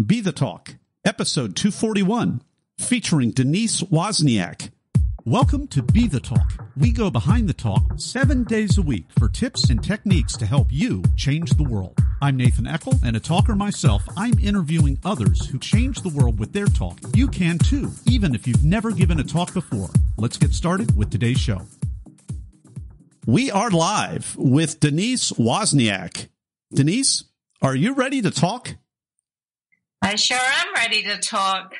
Be the Talk, episode 241, featuring Denise Wozniak. Welcome to Be the Talk. We go behind the talk 7 days a week for tips and techniques to help you change the world. I'm Nathan Eckel, and a talker myself. I'm interviewing others who change the world with their talk. You can too, even if you've never given a talk before. Let's get started with today's show. We are live with Denise Wozniak. Denise, are you ready to talk? I sure am ready to talk.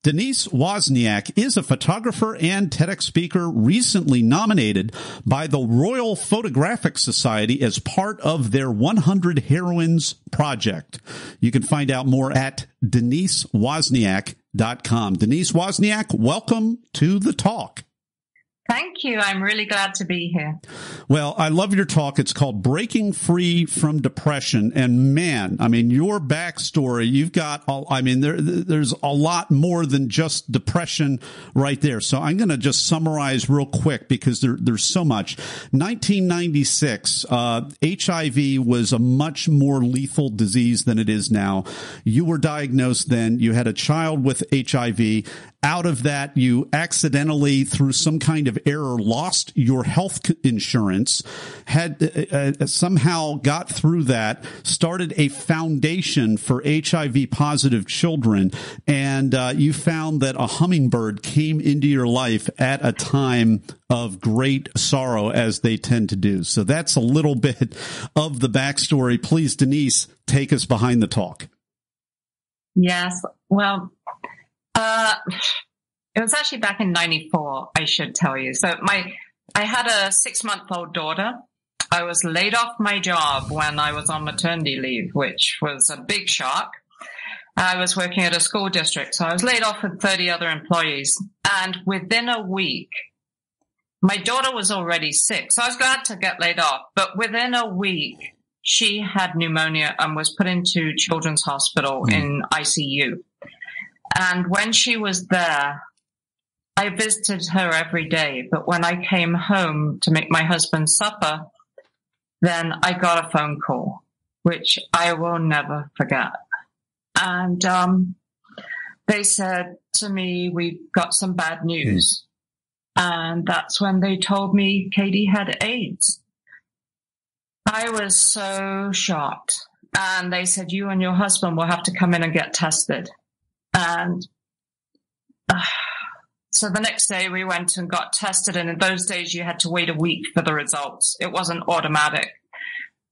Denise Wozniak is a photographer and TEDx speaker recently nominated by the Royal Photographic Society as part of their 100 Heroines project. You can find out more at denisewozniak.com. Denise Wozniak, welcome to the talk. Thank you. I'm really glad to be here. Well, I love your talk. It's called Breaking Free from Depression. And man, I mean, your backstory, you've got, there's a lot more than just depression right there. So I'm going to just summarize real quick because there's so much. 1996, HIV was a much more lethal disease than it is now. You were diagnosed then. You had a child with HIV. Out of that, you accidentally, through some kind of error, lost your health insurance, had somehow got through that, started a foundation for HIV-positive children, and you found that a hummingbird came into your life at a time of great sorrow, as they tend to do. So that's a little bit of the backstory. Please, Denise, take us behind the talk. Yes, well... it was actually back in 94, I should tell you. So I had a 6-month-old daughter. I was laid off my job when I was on maternity leave, which was a big shock. I was working at a school district, so I was laid off with 30 other employees. And within a week, my daughter was already sick, so I was glad to get laid off. But within a week, she had pneumonia and was put into Children's Hospital in ICU. And when she was there, I visited her every day. But when I came home to make my husband supper, then I got a phone call, which I will never forget. And they said to me, "We've got some bad news." And that's when they told me Katie had AIDS. I was so shocked. And they said, "You and your husband will have to come in and get tested." And so the next day we went and got tested. And in those days, you had to wait a week for the results. It wasn't automatic.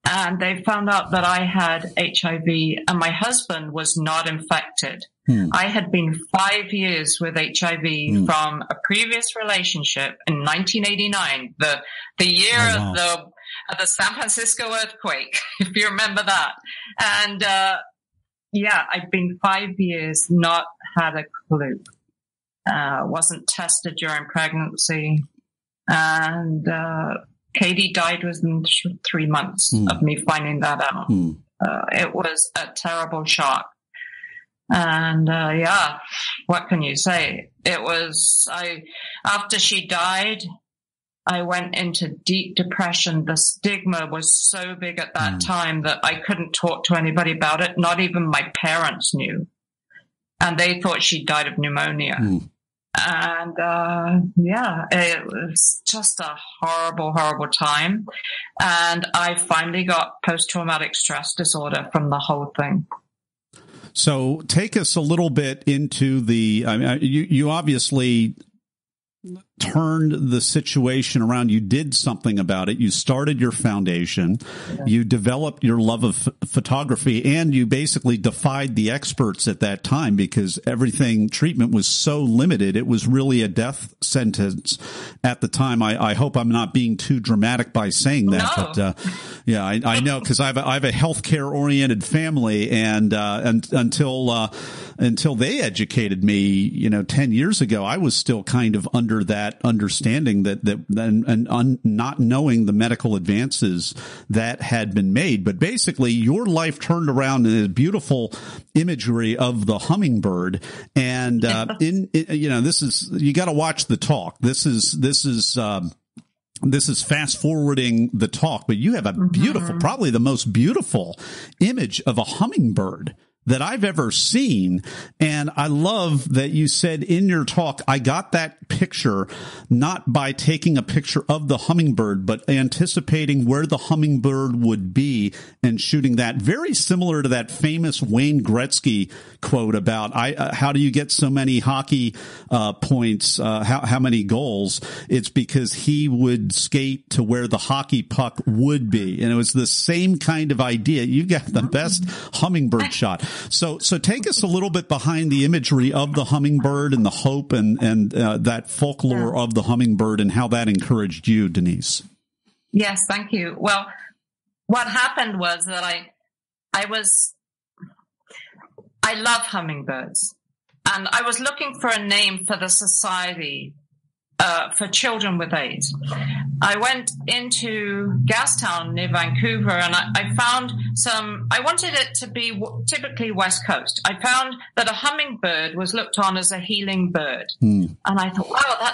And they found out that I had HIV and my husband was not infected. I had been 5 years with HIV from a previous relationship in 1989, the year of the San Francisco earthquake, if you remember that. And, yeah, I'd been 5 years, not had a clue. Wasn't tested during pregnancy. And Katie died within 3 months of me finding that out. It was a terrible shock. And yeah, what can you say? It was, after she died, I went into deep depression. The stigma was so big at that time that I couldn't talk to anybody about it. Not even my parents knew. And they thought she died of pneumonia. And, yeah, it was just a horrible, horrible time. And I finally got post-traumatic stress disorder from the whole thing. So take us a little bit into you obviously turned the situation around. You did something about it. You started your foundation. Yeah. You developed your love of photography, and you basically defied the experts at that time because treatment was so limited. It was really a death sentence at the time. I hope I'm not being too dramatic by saying that, no. but yeah, I know because I have a healthcare oriented family, and until they educated me, 10 years ago, I was still kind of under that understanding and not knowing the medical advances that had been made. But basically, your life turned around in a beautiful imagery of the hummingbird. And this is, you got to watch the talk. This is fast forwarding the talk, but you have a beautiful, probably the most beautiful image of a hummingbird that I've ever seen. And I love that you said in your talk, I got that picture not by taking a picture of the hummingbird, but anticipating where the hummingbird would be and shooting that. Very similar to that famous Wayne Gretzky quote about how do you get so many hockey points, how many goals? It's because he would skate to where the hockey puck would be. And it was the same kind of idea. You got the best hummingbird shot. So take us a little bit behind the imagery of the hummingbird and the hope and that folklore of the hummingbird and how that encouraged you, Denise. Yes, thank you. Well, what happened was that I love hummingbirds, and I was looking for a name for the society for children with AIDS. I went into Gastown near Vancouver, and I found I wanted it to be typically West Coast. I found that a hummingbird was looked on as a healing bird. And I thought, wow,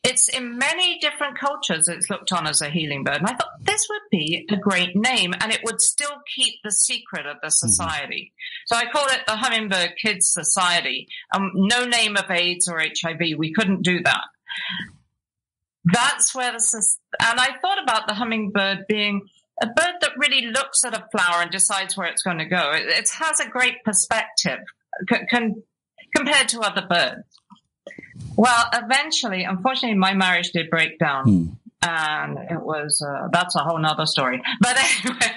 it's in many different cultures, it's looked on as a healing bird. And I thought this would be a great name, and it would still keep the secret of the society. So I called it the Hummingbird Kids Society. No name of AIDS or HIV. We couldn't do that. That's where and I thought about the hummingbird being a bird that really looks at a flower and decides where it's going to go. It has a great perspective compared to other birds. Well, eventually, unfortunately, my marriage did break down, and it was, that's a whole nother story. But anyway,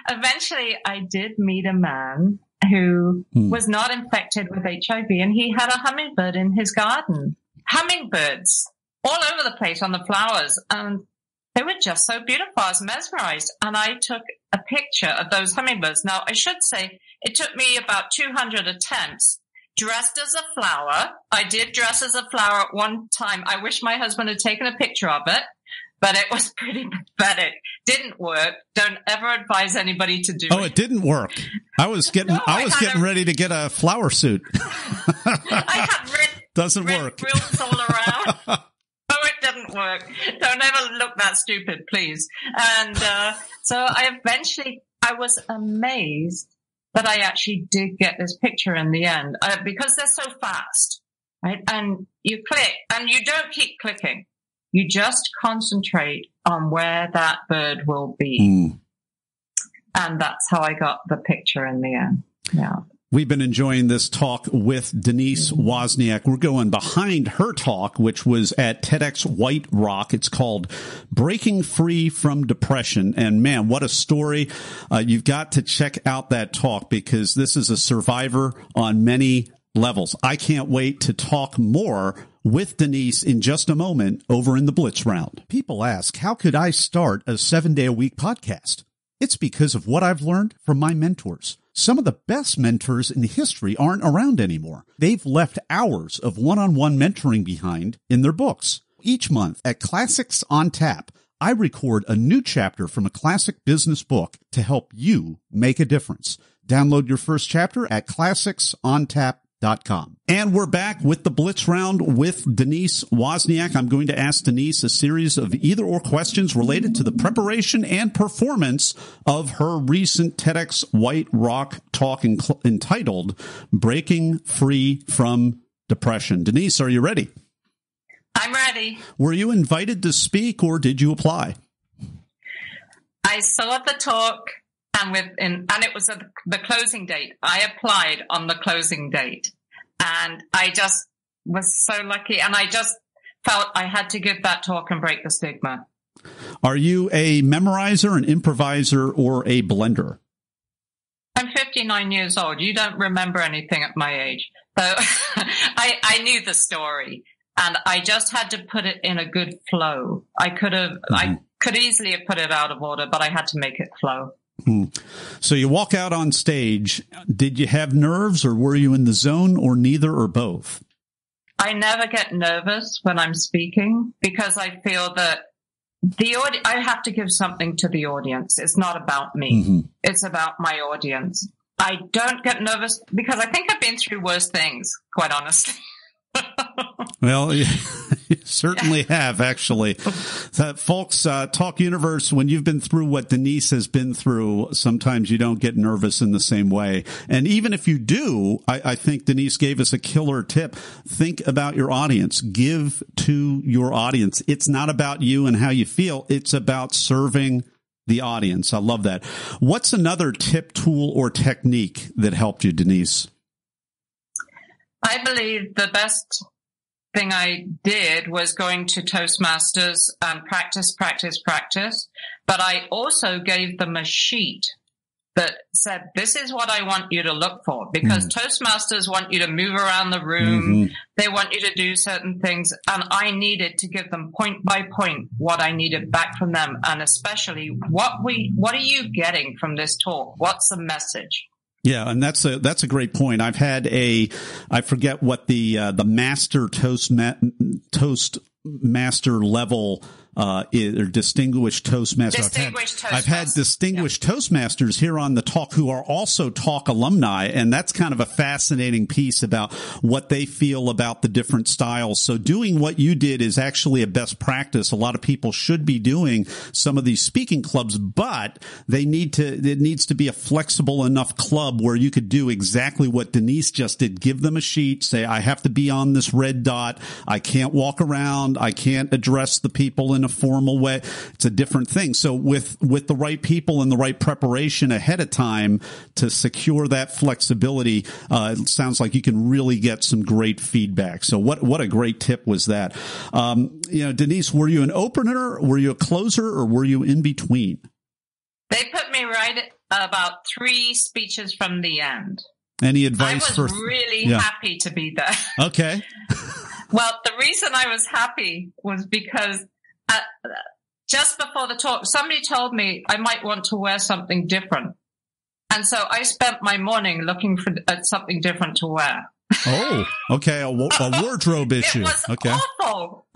eventually I did meet a man who was not infected with HIV, and he had a hummingbird in his garden. Hummingbirds all over the place on the flowers, and they were just so beautiful. I was mesmerized, and I took a picture of those hummingbirds. Now, I should say it took me about 200 attempts, dressed as a flower. I did dress as a flower at one time. I wish my husband had taken a picture of it, but it was pretty pathetic. Didn't work. Don't ever advise anybody to do it. Oh, it didn't work. I was getting ready to get a flower suit. I had red quilts all around. Oh, it didn't work. Don't ever look that stupid, please. And so I was amazed that I actually did get this picture in the end, because they're so fast, right? And you click, and you don't keep clicking. You just concentrate on where that bird will be. And that's how I got the picture in the end. Yeah. We've been enjoying this talk with Denise Wozniak. We're going behind her talk, which was at TEDx White Rock. It's called Breaking Free from Depression. And man, what a story. You've got to check out that talk, because this is a survivor on many levels. I can't wait to talk more with Denise in just a moment over in the Blitz Round. People ask, how could I start a 7-day-a-week podcast? It's because of what I've learned from my mentors. Some of the best mentors in history aren't around anymore. They've left hours of one-on-one mentoring behind in their books. Each month at Classics on Tap, I record a new chapter from a classic business book to help you make a difference. Download your first chapter at classicsontap.com. And we're back with the Blitz Round with Denise Wozniak. I'm going to ask Denise a series of either-or questions related to the preparation and performance of her recent TEDx White Rock talk entitled Breaking Free from Depression. Denise, are you ready? I'm ready. Were you invited to speak, or did you apply? I saw the talk. And it was the closing date. I applied on the closing date, and I just was so lucky. And I just felt I had to give that talk and break the stigma. Are you a memorizer, an improviser, or a blender? I'm 59 years old. You don't remember anything at my age. So I knew the story, and I just had to put it in a good flow. I could easily have put it out of order, but I had to make it flow. So you walk out on stage. Did you have nerves, or were you in the zone, or neither, or both? I never get nervous when I'm speaking, because I feel that I have to give something to the audience. It's not about me. It's about my audience. I don't get nervous because I think I've been through worse things, quite honestly. Well, you certainly have, actually. Folks, Talk Universe, when you've been through what Denise has been through, sometimes you don't get nervous in the same way. And even if you do, I think Denise gave us a killer tip. Think about your audience. Give to your audience. It's not about you and how you feel. It's about serving the audience. I love that. What's another tip, tool, or technique that helped you, Denise? I believe the best thing I did was going to Toastmasters and practice. But I also gave them a sheet that said, this is what I want you to look for, because Toastmasters want you to move around the room. They want you to do certain things. And I needed to give them point by point what I needed back from them. And especially what are you getting from this talk? What's the message? Yeah, and that's a great point. I've had I forget what the master Toastmaster level or distinguished Toastmaster. I've had distinguished Toastmasters here on the Talk who are also Talk alumni, and that's kind of a fascinating piece about what they feel about the different styles. So doing what you did is actually a best practice. A lot of people should be doing some of these speaking clubs, but it needs to be a flexible enough club where you could do exactly what Denise just did. Give them a sheet, say, I have to be on this red dot. I can't walk around. I can't address the people in a formal way. It's a different thing. So with the right people and the right preparation ahead of time to secure that flexibility, it sounds like you can really get some great feedback. So what a great tip was that. Denise, were you an opener? Were you a closer, or were you in between? They put me right at about 3 speeches from the end. Any advice? I was really happy to be there. Okay. Well, the reason I was happy was because just before the talk, somebody told me I might want to wear something different. And so I spent my morning looking at something different to wear. Oh, okay. A wardrobe issue. It was awful.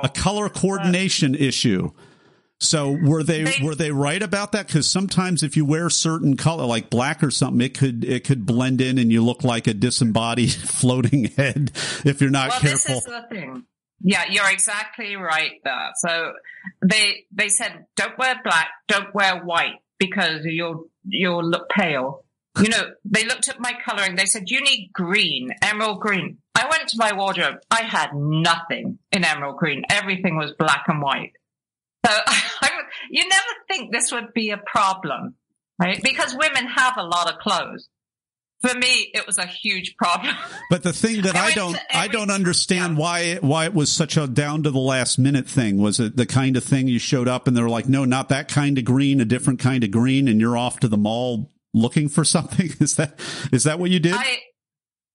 A color coordination issue. So were they right about that? Because sometimes if you wear certain color, like black or something, it could blend in and you look like a disembodied floating head if you're not careful. This is the thing. Yeah, you're exactly right there. So they said, don't wear black, don't wear white, because you'll look pale. They looked at my coloring. They said, you need green, emerald green. I went to my wardrobe. I had nothing in emerald green. Everything was black and white. So you never think this would be a problem, right? Because women have a lot of clothes. For me, it was a huge problem. But the thing that I don't understand why it was such a down to the last minute thing. Was it the kind of thing you showed up and they were like, no, not that kind of green, a different kind of green, and you're off to the mall looking for something? Is that what you did?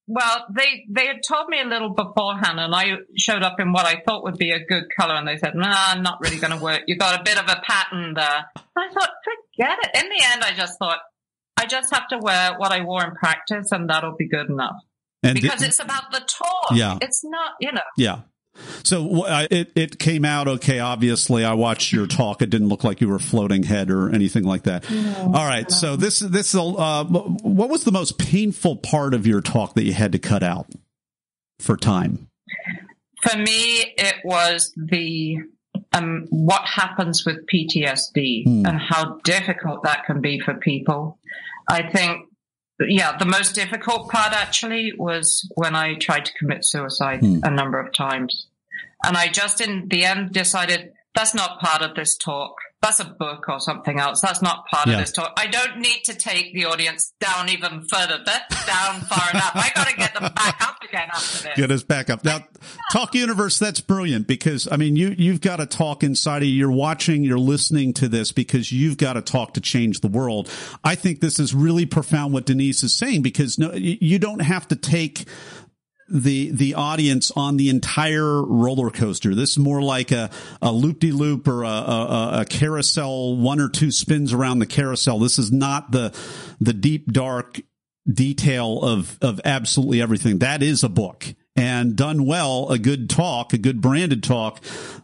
Well, they had told me a little beforehand, and I showed up in what I thought would be a good color, and they said, nah, I'm not really going to work. You got a bit of a pattern there. I thought, forget it. In the end, I just thought, I just have to wear what I wore in practice, and that'll be good enough. Because it's about the talk. Yeah. It's not, Yeah. So it came out okay. Obviously, I watched your talk. It didn't look like you were floating head or anything like that. No, all right. No. So this what was the most painful part of your talk that you had to cut out for time? For me, it was the what happens with PTSD and how difficult that can be for people. I think. Yeah, the most difficult part actually was when I tried to commit suicide a number of times. And I just in the end decided that's not part of this talk. That's a book or something else. That's not part of this talk. I don't need to take the audience down even further. That's down far enough. I got to get them back up again after this. Get us back up. Now, Talk Universe, that's brilliant because, I mean, you've got to talk inside of you. You're watching, you're listening to this because you've got to talk to change the world. I think this is really profound what Denise is saying because you don't have to take the audience on the entire roller coaster. This is more like a loop-de-loop or a carousel, 1 or 2 spins around the carousel. This is not the deep, dark detail of absolutely everything. That is a book. and done well, a good talk, a good branded talk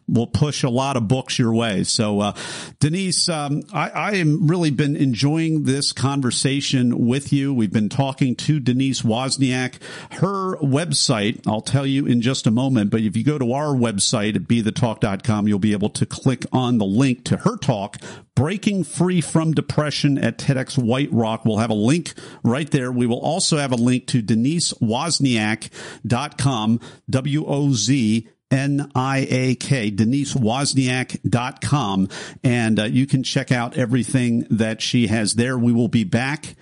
will push a lot of books your way. So, Denise, I am really been enjoying this conversation with you. We've been talking to Denise Wozniak. Her website, I'll tell you in just a moment, but if you go to our website at BeTheTalk.com, you'll be able to click on the link to her talk, Breaking Free from Depression at TEDx White Rock. We'll have a link right there. We will also have a link to DeniseWozniak.com, WOZNIAK, DeniseWozniak.com. And you can check out everything that she has there. We will be back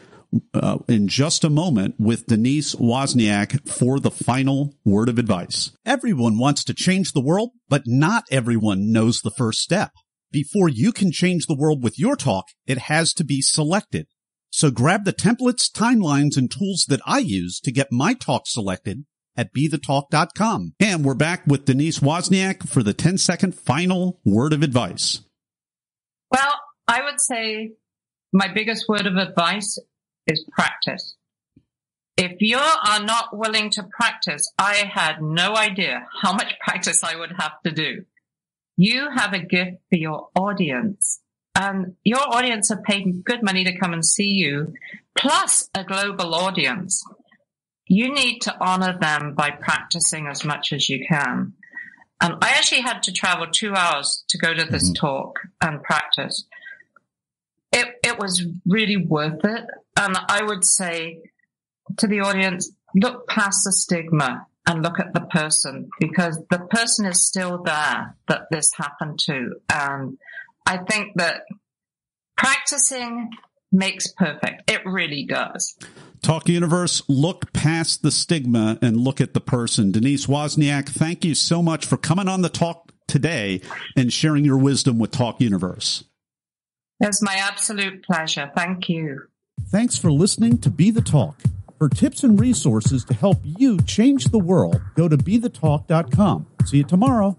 in just a moment with Denise Wozniak for the final word of advice. Everyone wants to change the world, but not everyone knows the first step. Before you can change the world with your talk, it has to be selected. So grab the templates, timelines, and tools that I use to get my talk selected at BeTheTalk.com. And we're back with Denise Wozniak for the 10-second final word of advice. Well, I would say my biggest word of advice is practice. If you are not willing to practice, I had no idea how much practice I would have to do. You have a gift for your audience, and your audience have paid good money to come and see you, plus a global audience. You need to honor them by practicing as much as you can. And I actually had to travel 2 hours to go to this talk and practice. It was really worth it. And I would say to the audience, look past the stigma and look at the person, because the person is still there that this happened to. And I think that practicing makes perfect. It really does. Talk Universe, look past the stigma and look at the person. Denise Wozniak, thank you so much for coming on the talk today and sharing your wisdom with Talk Universe. It's my absolute pleasure. Thank you. Thanks for listening to Be the Talk. For tips and resources to help you change the world, go to BeTheTalk.com. See you tomorrow.